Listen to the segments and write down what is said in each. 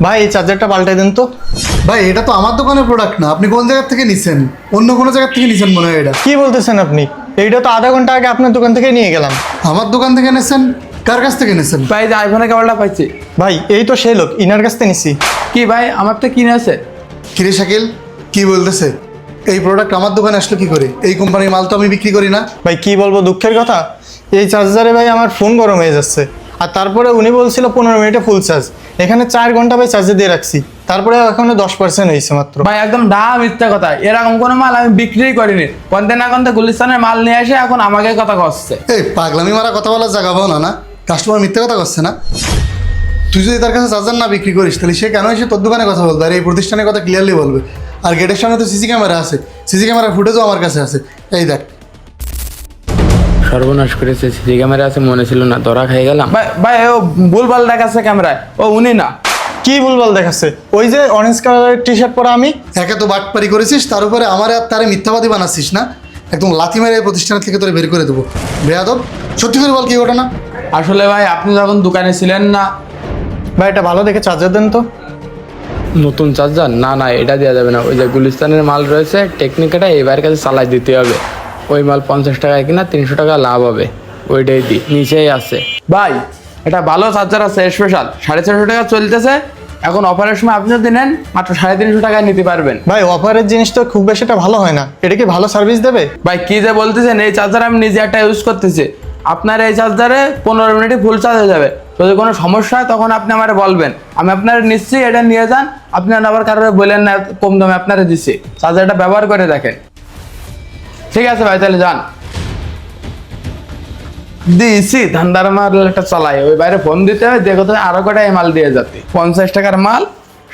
ভাই এই চার্জারটা পাল্টে দেন তো। ভাই এটা তো আমার দোকানের প্রোডাক্ট না, আপনি কোন জায়গা থেকে নিছেন? অন্য কোনো জায়গা থেকে নিছেন মনে হয় এটা। কি বলতেছেন আপনি? এইটা তো আধা ঘন্টা আগে আপনার দোকান থেকে নিয়ে গেলাম। আমার দোকান থেকে নিছেন? কার কাছ থেকে নিছেন? ভাই যে আইফোনের কেবলটা পাইছি। ভাই এই তো সেই লোক, ইনার কাছ থেকে নিছি। কি ভাই আমার তো কিনে আছে? কিরে শাকিল, কি বলতেছে? এই প্রোডাক্ট আমার দোকানে আসলো কি করে? এই কোম্পানির মাল তো আমি বিক্রি করি না। ভাই কি বলবো, দুঃখের কথা, এই চার্জারে ভাই আমার ফোন গরম হয়ে যাচ্ছে। আর তারপরে উনি বলছিল 15 মিনিটে ফুল চার্জ, এখানে 4 ঘন্টা ভাই চার্জে দিয়ে রাখছি, তারপরে এখনো 10% হয়েছে মাত্র। ভাই একদম মিথ্যা কথা, এরকম কোনো মাল আমি বিক্রি করিনি। কন্তে না কন্তে গুলিস্তানের মাল নিয়ে এসে এখন আমাকে কথা কচ্ছে। এই পাগলামি মারা কথা বলার জায়গা পাও না, না কাস্টমার মিথ্যে কথা করছে না। তুই যদি তার কাছে চার্জার না বিক্রি করিস তাহলে সে কেন এসে তোর দোকানে কথা বলবে আর এই প্রতিষ্ঠানের কথা ক্লিয়ারলি বলবে? আর গেটের সামনে তো সিসি ক্যামেরা আছে, সিসি ক্যামেরার ফুটেজও আমার কাছে আছে, এই দেখ। সর্বনাশ করেছে, সিসি ক্যামেরা আছে মনে ছিল না, ধরা খেয়ে গেলাম। ভাই ভাই ও ভুলভাল দেখাচ্ছে ক্যামেরায়, ও উনি না। কি ভুলভাল দেখাচ্ছে? ওই যে অরেঞ্জ কালারের টি শার্ট পরা আমি। একে তো বাটপারি করেছিস, তার উপরে আমার আর তারে মিথ্যাবাদী বানাচ্ছিস না? একদম লাথি মেরে এই প্রতিষ্ঠানের থেকে তোরে বের করে দেবো। বেয়াদব, সত্যি করে বল কি ঘটনা? আসলে ভাই আপনি যখন দোকানে ছিলেন না। ভাই এটা ভালো দেখে চার্জার দেন তো। নতুন চার্জার? না না, এটা দেওয়া যাবে না। ওই যে গুলিস্তানের মাল রয়েছে, টেকনিকটা এবার কাছে চালাই দিতে হবে। ওই মাল 50 টাকায় কিনা 300 টাকা লাভ হবে, ওইটাই দিই, নিচেই আছে। ভাই এটা ভালো চার্জার আছে, স্পেশাল 450 টাকা চলতেছে। এখন অফারের সময় আপনি যদি নেন মাত্র 350 টাকায় নিতে পারবেন। ভাই অফারের জিনিস তো খুব বেশি একটা ভালো হয় না, এটা কি ভালো সার্ভিস দেবে? ভাই কি যে বলতেছেন, এই চার্জার আমি নিজে একটা ইউজ করতেছি। আপনার এই চার্জারে 15 মিনিটে ফুল চার্জ হয়ে যাবে। যদি কোনো সমস্যা হয় তখন আপনি আমারে বলবেন, আমি আপনার নিশ্চয়ই এটা নিয়ে যান। আপনি আবার কারোর বললেন না কম দামে আপনারা দিচ্ছি, চার্জারটা ব্যবহার করে দেখেন। ঠিক আছে ভাই, তাহলে যান। দিয়েছি ধান্দার মাল একটা চালাই, ওই বাইরে ফোন দিতে হয়, দেখো তো আরো কটা এই মাল দিয়ে যাতে। 50 টাকার মাল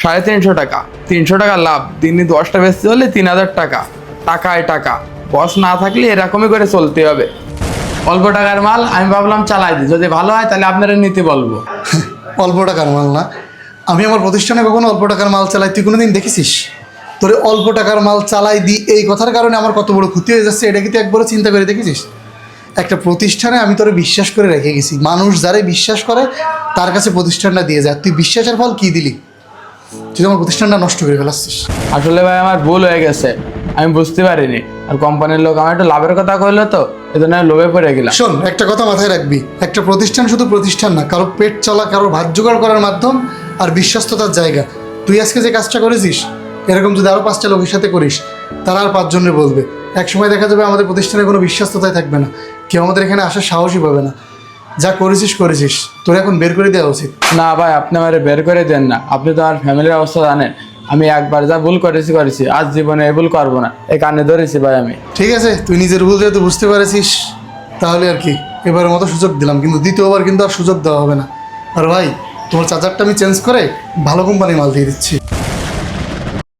350 টাকা, 300 টাকা লাভ। দিনে 10টা বেচতে হলে 3000 টাকা, টাকায় টাকা। বস না থাকলে এরকমই করে চলতে হবে। অল্প টাকার মাল আমি ভাবলাম চালাই দিই, যদি ভালো হয় তাহলে আপনারা নিতে বলবো। অল্প টাকার মাল না? আমি আমার প্রতিষ্ঠানে কখনো অল্প টাকার মাল চালাই তুই কোনোদিন দেখেছিস? তোরে অল্প টাকার মাল চালাই দিই এই কথার কারণে আমার কত বড় ক্ষতি হয়ে যাচ্ছে, এটা কি তুই একবারও চিন্তা করে দেখেছিস? একটা প্রতিষ্ঠানে আমি তোরে বিশ্বাস করে রেখে গেছি, মানুষ যারাই বিশ্বাস করে তার কাছে প্রতিষ্ঠানটা দিয়ে যায়। তুই বিশ্বাসের ফল কি দিলি? তুই আমার প্রতিষ্ঠানটা নষ্ট করে ফেলাচ্ছিস। আসলে ভাই আমার ভুল হয়ে গেছে, আমি বুঝতে পারিনি। আর কোম্পানির লোক আমার একটু লাভের কথা কইলো তো, এজন্য আমি লোভে পড়ে গেলাম। শোন, একটা কথা মাথায় রাখবি, একটা প্রতিষ্ঠান শুধু প্রতিষ্ঠান না, কারো পেট চলা, কারো ভাত জোগাড় করার মাধ্যম আর বিশ্বস্ততার জায়গা। তুই আজকে যে কাজটা করেছিস, এরকম যদি আরও 5টা লোকের সাথে করিস, তারা আর 5 জনের বলবে। একসময় দেখা যাবে আমাদের প্রতিষ্ঠানে কোনো বিশ্বস্ততাই থাকবে না, কেউ আমাদের এখানে আসার সাহসই পাবে না। যা করেছিস করেছিস, তোর এখন বের করে দেওয়া উচিত। না ভাই আপনি আমারে বের করে দেন না, আপনি তো আমার ফ্যামিলির অবস্থা জানেন। আমি একবার যা ভুল করেছি, আজ জীবনে এই ভুল করবো না, এই কানে ধরেছি ভাই আমি। ঠিক আছে, তুই নিজের ভুল যেহেতু বুঝতে পারেছিস, তাহলে আর কি এবারের মতো সুযোগ দিলাম, কিন্তু দ্বিতীয়বার কিন্তু আর সুযোগ দেওয়া হবে না। আর ভাই তোমার চার্জারটা আমি চেঞ্জ করে ভালো কোম্পানির মাল দিয়ে দিচ্ছি।